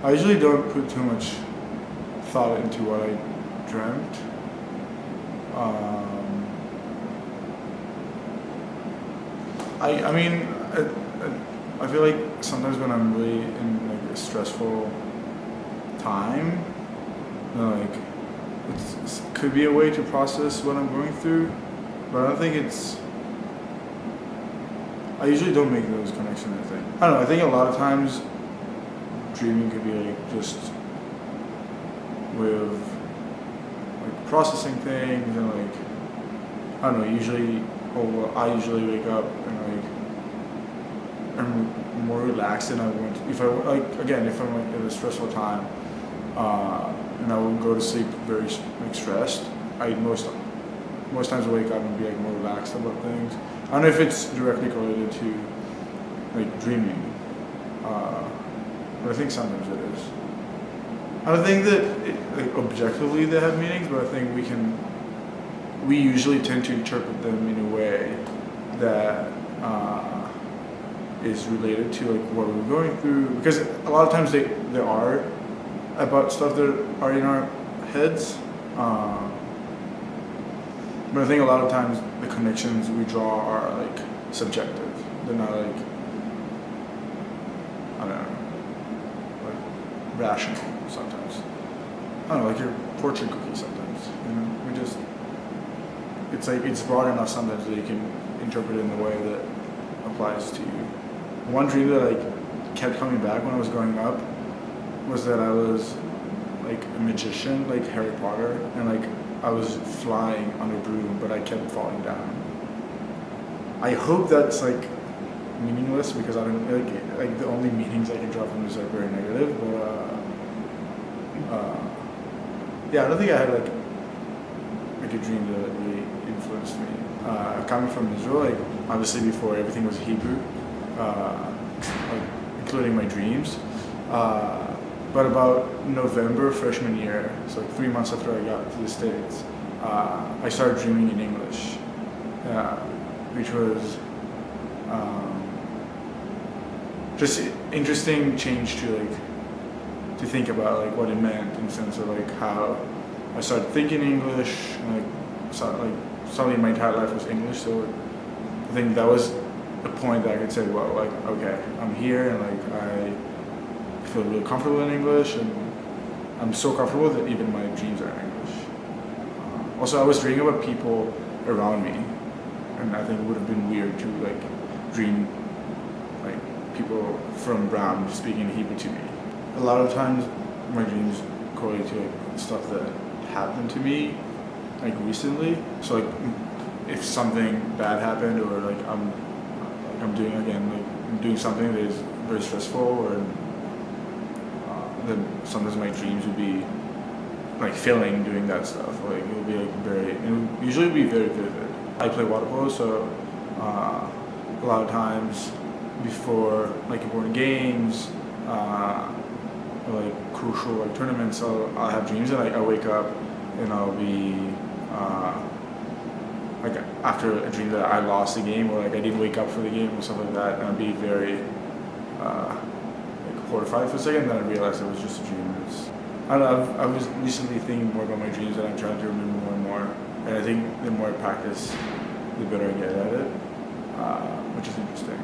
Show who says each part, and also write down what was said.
Speaker 1: I usually don't put too much thought into what I dreamt. I mean, I feel like sometimes when I'm really in like a stressful time, like it could be a way to process what I'm going through, but I don't think it's. I usually don't make those connections. I don't know. I think a lot of times dreaming could be like just with like processing things and like I don't know. I usually wake up and like I'm more relaxed than I want. If I'm like in a stressful time, and I will go to sleep very like stressed. Most times I wake up and be like more relaxed about things. I don't know if it's directly correlated to like dreaming, but I think sometimes it is. I don't think that like objectively they have meanings, but I think we usually tend to interpret them in a way that is related to like what we're going through, because a lot of times they are about stuff that are in our heads. But I think a lot of times the connections we draw are like subjective. They're not like, I don't know, like rational sometimes. I don't know, like your fortune cookie sometimes. You know, it's like it's broad enough sometimes that you can interpret it in the way that applies to you. One dream that like kept coming back when I was growing up was that I was like a magician, like Harry Potter, and like I was flying on a broom, but I kept falling down. I hope that's like meaningless because I don't like the only meanings I can draw from this are very negative. But yeah, I don't think I had like a dream that really influenced me. Coming from Israel, like obviously before everything was Hebrew, like including my dreams. But about November freshman year, so like 3 months after I got to the States, I started dreaming in English, which was just interesting change to think about like what it meant in the sense of like how I started thinking English, and like suddenly my entire life was English. So I think that was a point that I could say, well, like okay, I'm here and like I feel really comfortable in English, and I'm so comfortable that even my dreams are in English. Also, I was dreaming about people around me, and I think it would have been weird to like dream like people from Brown speaking Hebrew to me. A lot of times, my dreams correlate to like stuff that happened to me like recently. So like if something bad happened, or like I'm doing something that is very stressful, or then sometimes my dreams would be like failing doing that stuff. Like it would be like it would usually be very vivid. I play water polo, so a lot of times before like important games, or like crucial like tournaments, I'll have dreams, and I wake up and I'll be like after a dream that I lost the game, or like I didn't wake up for the game or something like that, and I'd be very horrified for a second, then I realized it was just a dream. I was recently thinking more about my dreams, and I'm trying to remember more and more. And I think the more I practice, the better I get at it, which is interesting.